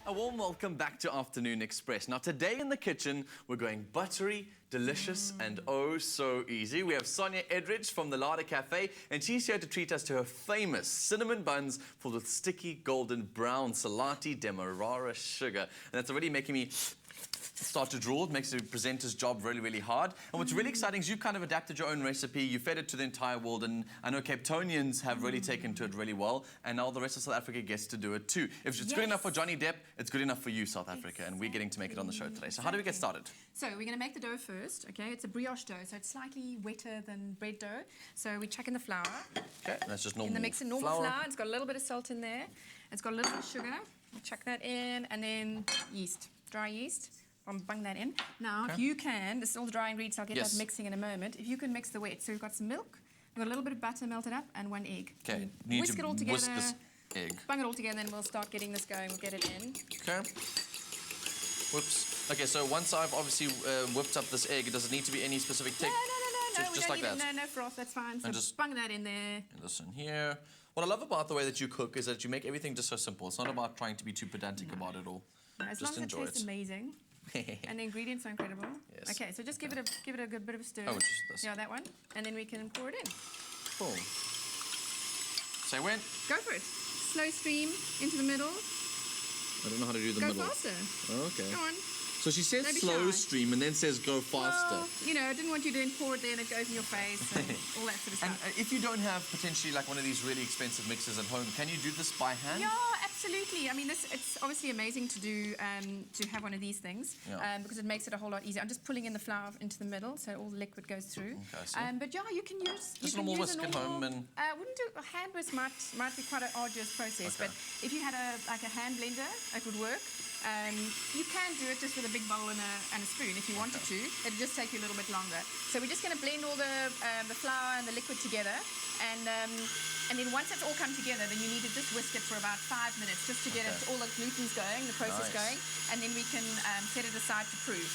A warm welcome back to Afternoon Express. Now today in the kitchen, we're going buttery, delicious, and oh so easy. We have Sonja Edridge from the Larder Café, and she's here to treat us to her famous cinnamon buns filled with sticky golden brown salati demerara sugar. And that's already making me start to drool. It makes the presenter's job really, really hard. And what's really exciting is you kind of adapted your own recipe. You fed it to the entire world, and I know Cape Townians have really taken to it really well, and now the rest of South Africa gets to do it too. If it's good enough for Johnny Depp, it's good enough for you, South Africa, and we're getting to make it on the show today. So how do we get started? So we're going to make the dough first, okay? It's a brioche dough, so it's slightly wetter than bread dough. So we chuck in the flour. Okay, that's just normal in the mix of normal flour. It's got a little bit of salt in there. It's got a little bit of sugar. We'll chuck that in, and then yeast, dry yeast. I'll bung that in. Now, if you can, this is all the dry ingredients, I'll get that mixing in a moment. If you can mix the wet, so we've got some milk, we've got a little bit of butter melted up, and 1 egg. Okay, Whisk it all together. Whisk this egg. Bung it all together, and we'll start getting this going. We'll get it in. Okay. Whoops. Okay, so once I've obviously whipped up this egg, does it need to be any specific texture? No, just like that? No froth, that's fine. So and just bung that in there. And this in here. What I love about the way that you cook is that you make everything just so simple. It's not about trying to be too pedantic about it all. No, as long as it tastes amazing. And the ingredients are incredible. Yes. Okay, so just give it a good bit of a stir. Oh, which is this? Yeah, that one. And then we can pour it in. Cool. Say when? Go for it. Slow stream into the middle. I don't know how to do the middle. Go faster. Oh, okay. Go on. So she says slow stream and then says go faster. Well, you know, I didn't want you to pour it there and it goes in your face and all that sort of stuff. And if you don't have potentially like one of these really expensive mixers at home, can you do this by hand? Yeah, absolutely. I mean, it's obviously amazing to do, to have one of these things because it makes it a whole lot easier. I'm just pulling in the flour into the middle so all the liquid goes through. Okay, but yeah, you can use just a normal whisk at home and wouldn't do a hand whisk might be quite an arduous process, but if you had a hand blender, it would work. You can do it just with a big bowl and a spoon if you wanted to. It'll just take you a little bit longer. So we're just going to blend all the flour and the liquid together, and then once it's all come together, then you need to just whisk it for about 5 minutes just to get it, all the gluten's going, the process going, and then we can set it aside to prove.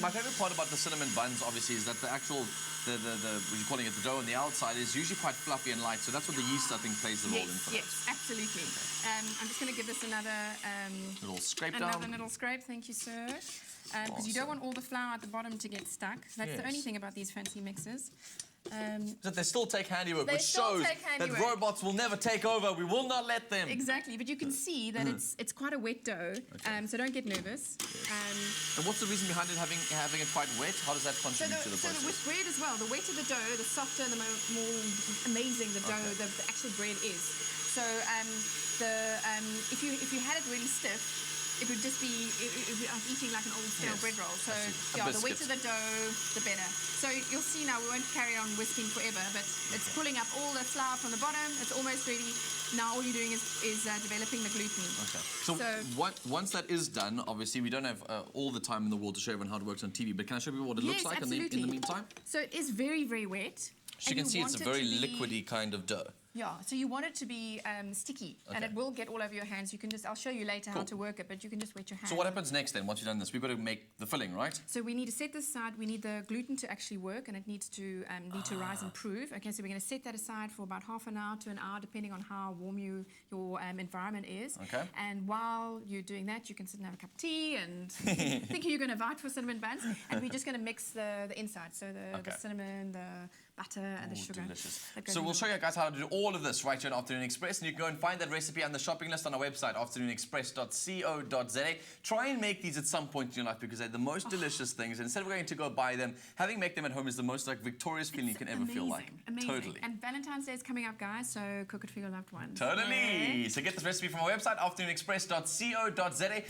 My favorite part about the cinnamon buns, obviously, is that the actual, what you're calling it, the dough on the outside is usually quite fluffy and light. So that's what the yeast, I think, plays the role in for Yes, absolutely. I'm just going to give this another little scrape Another little scrape, thank you, sir. Because you don't want all the flour at the bottom to get stuck. That's the only thing about these fancy mixers. That they still take handiwork, which shows that robots will never take over. We will not let them. Exactly, but you can see that it's quite a wet dough, so don't get nervous. And what's the reason behind it having it quite wet? How does that contribute to the process? So with bread as well, the wetter the dough, the softer, the more amazing the dough, the actual bread is. So if you had it really stiff, it would just be eating like an old stale bread roll. So yeah, the wetter the dough, the better. So you'll see now we won't carry on whisking forever, but it's pulling up all the flour from the bottom. It's almost ready. Now all you're doing is developing the gluten. Okay. So once that is done, obviously we don't have all the time in the world to show everyone how it works on TV, but can I show people what it looks like in the meantime? So it is very, very wet. So you can see it's a very liquidy kind of dough. Yeah, so you want it to be sticky, and it will get all over your hands. You can I'll show you later how to work it, but you can just wet your hands. So what happens next then, once you've done this? We've got to make the filling, right? So we need to set this aside. We need the gluten to actually work, and it needs to rise and prove. Okay, so we're going to set that aside for about half an hour to an hour, depending on how warm your environment is. Okay. And while you're doing that, you can sit and have a cup of tea and think you're going to invite for cinnamon buns. And we're just going to mix the inside, so the cinnamon, the butter, and the sugar. Delicious. So we'll show you guys how to do all of this right here on Afternoon Express, and you can go and find that recipe on the shopping list on our website, afternoonexpress.co.za. Try and make these at some point in your life because they're the most delicious things, and instead of going to go buy them, make them at home is the most victorious feeling you can ever feel like. Amazing. Totally. And Valentine's Day is coming up, guys, so cook it for your loved ones. Totally. Yeah. So get this recipe from our website, afternoonexpress.co.za.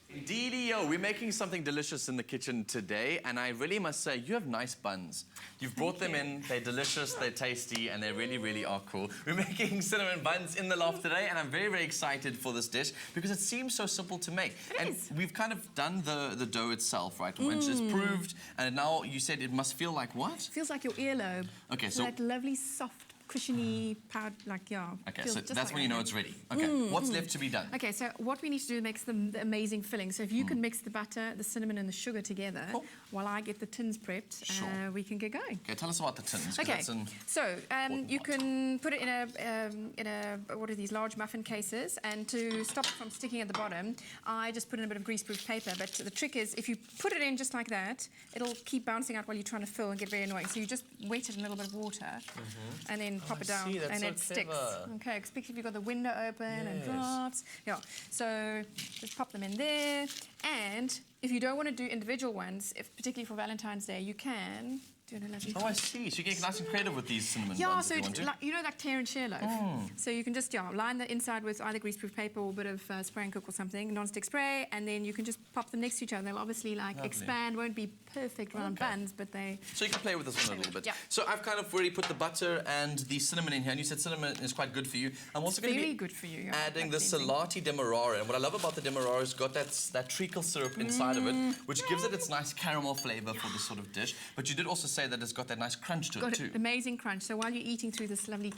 Indeed-o, we're making something delicious in the kitchen today, and I really must say, you have nice buns. You've brought them in, they're delicious, they're tasty, and they really, really are cool. We're making cinnamon buns in the loft today, and I'm very, very excited for this dish because it seems so simple to make. It is. We've kind of done the dough itself, right? Once it's proved, and now you said it must feel like what? It feels like your earlobe. Okay, so that lovely soft cushiony powder, like, yeah. Okay, feels so just that's like when you know it's ready. Okay, what's left to be done? Okay, so what we need to do makes the amazing filling. So if you can mix the butter, the cinnamon, and the sugar together, while I get the tins prepped, Sure. we can get going. Okay, tell us about the tins. 'Cause Okay, that's an so you pot. can put it in a what are these, large muffin cases, and to stop it from sticking at the bottom, I just put in a bit of greaseproof paper. But the trick is, if you put it in just like that, it'll keep bouncing out while you're trying to fill and get very annoying. So you just wet it in a little bit of water, and then pop it down, see, that's and so it sticks. clever. Okay, especially if you've got the window open and Yes. drafts. Yeah, so just pop them in there. And if you don't want to do individual ones, particularly for Valentine's Day, you can do a lovely. Oh, I see. So you get nice and creative with these cinnamon Yeah, buns so if you want to. like, you know, like tear and share loaf. So you can just line the inside with either greaseproof paper or a bit of spray and cook or something, non-stick spray, and then you can just pop them next to each other. They'll obviously expand, won't be perfect round buns, but they. So you can play with this one a little bit. Yeah. So I've kind of already put the butter and the cinnamon in here, and you said cinnamon is quite good for you. I'm also going to Very be good for you. Yeah, adding the cleansing. salati demerara, and what I love about the demerara is got that treacle syrup inside of it, which gives it its nice caramel flavour for this sort of dish. But you did also say that it's got that nice crunch to it Got too. an amazing crunch. So while you're eating through this lovely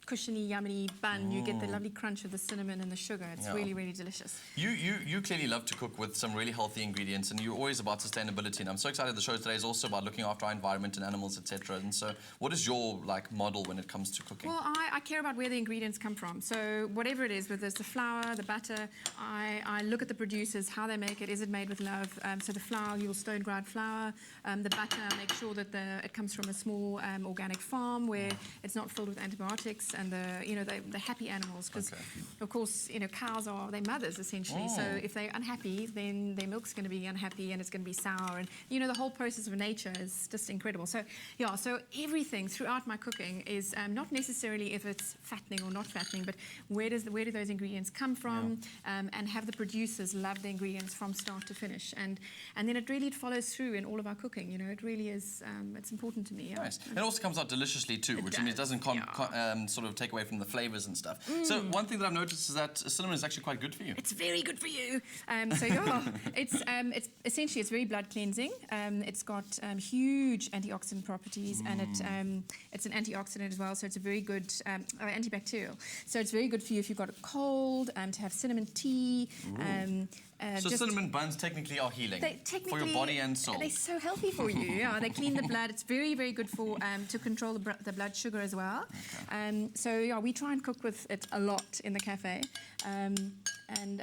cushiony, yummy bun, you get the lovely crunch of the cinnamon and the sugar. It's really, really delicious. You clearly love to cook with some really healthy ingredients, and you're always about sustainability. And I'm so excited the show today is also about looking after our environment and animals, etc. And so, what is your model when it comes to cooking? Well, I care about where the ingredients come from. So whatever it is, whether it's the flour, the butter, I look at the producers, how they make it. Is it made with love? So the flour, you'll stone grind flour. The butter, I make sure that it comes from a small organic farm where it's not filled with antibiotics, and the happy animals, because of course cows are their mothers essentially. So if they're unhappy, then their milk's going to be unhappy and it's going to be sour, and the whole process of nature is just incredible. So so everything throughout my cooking is not necessarily if it's fattening or not fattening, but where do those ingredients come from, and have the producers love the ingredients from start to finish, and then it follows through in all of our cooking. It really is. It's important to me. Nice. It also comes out deliciously too, which means it doesn't sort of take away from the flavors and stuff. So one thing that I've noticed is that cinnamon is actually quite good for you. It's very good for you. It's essentially very blood cleansing. It's got huge antioxidant properties, and it's an antioxidant as well. So it's a very good antibacterial. So it's very good for you if you've got a cold, to have cinnamon tea. So cinnamon buns technically are healing for your body and soul. They're so healthy for you. Yeah, they clean the blood. It's very, very good for to control the blood sugar as well. So we try and cook with it a lot in the cafe. And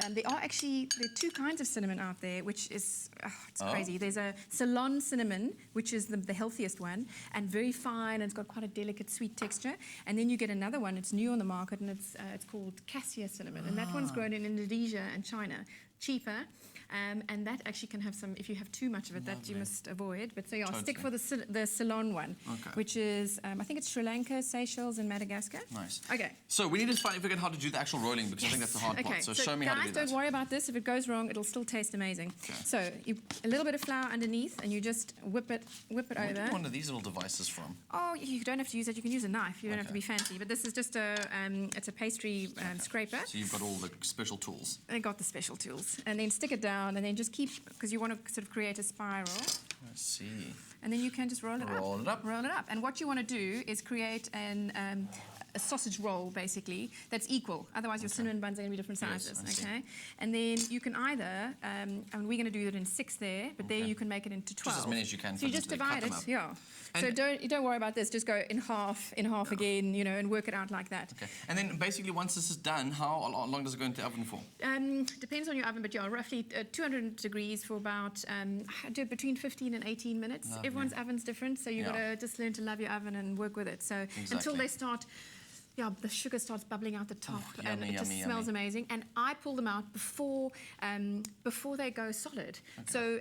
there are two kinds of cinnamon out there, which is it's crazy. There's a Ceylon cinnamon, which is the healthiest one, and very fine, and it's got quite a delicate sweet texture. And then you get another one. It's new on the market, and it's called cassia cinnamon, and that one's grown in Indonesia and China. Cheaper, and that actually can have some, if you have too much of it, that you must avoid. But so stick for the Ceylon one, which is, I think it's Sri Lanka, Seychelles, and Madagascar. Nice. Okay. So we need to figure out how to do the actual rolling, because I think that's the hard part. So show me how to do that. Guys, don't worry about this. If it goes wrong, it'll still taste amazing. Okay. So a little bit of flour underneath, and you just whip it over. Where do one of these little devices from? Oh, you don't have to use it. You can use a knife. You don't have to be fancy. But this is just it's a pastry scraper. So you've got all the special tools. I got the special tools. And then stick it down, and then just keep, because you want to sort of create a spiral. I see. And then you can just roll it up. Roll it up. Roll it up. And what you want to do is create a sausage roll, basically, that's equal. Otherwise, your cinnamon buns are going to be different sizes, I And then you can either, and we're going to do it in 6 there, but there you can make it into 12. Just as many as you can. So you just divide it, So don't worry about this. Just go in half again, and work it out like that. Okay. And then basically, once this is done, how long does it go into the oven for? Depends on your oven, but roughly 200 degrees for about between 15 and 18 minutes. Lovely. Everyone's oven's different, so you've got to just learn to love your oven and work with it. So until they start. The sugar starts bubbling out the top, and it just smells amazing. And I pull them out before they go solid. Okay. So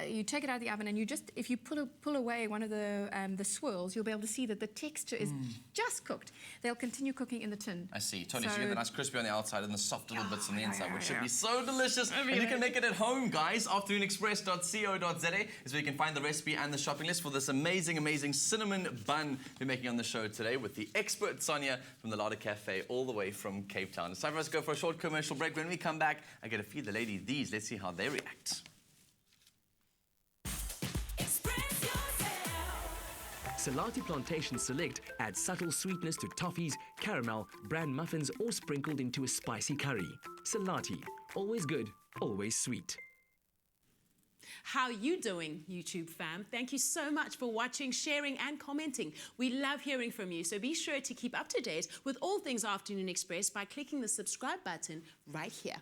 you take it out of the oven, and if you pull away one of the swirls, you'll be able to see that the texture is just cooked. They'll continue cooking in the tin. I see, totally. So you get the nice crispy on the outside and the soft little bits on the inside, which should be so delicious. And you can make it at home, guys. AfternoonExpress.co.za is where you can find the recipe and the shopping list for this amazing, amazing cinnamon bun we're making on the show today with the expert Sonja from the Larder Café, all the way from Cape Town. It's time for us to go for a short commercial break. When we come back, I get to feed the ladies these. Let's see how they react. Salati Plantation Select adds subtle sweetness to toffees, caramel, bran muffins, or sprinkled into a spicy curry. Salati, always good, always sweet. How you doing, YouTube fam? Thank you so much for watching, sharing and commenting. We love hearing from you, so be sure to keep up to date with all things Afternoon Express by clicking the subscribe button right here.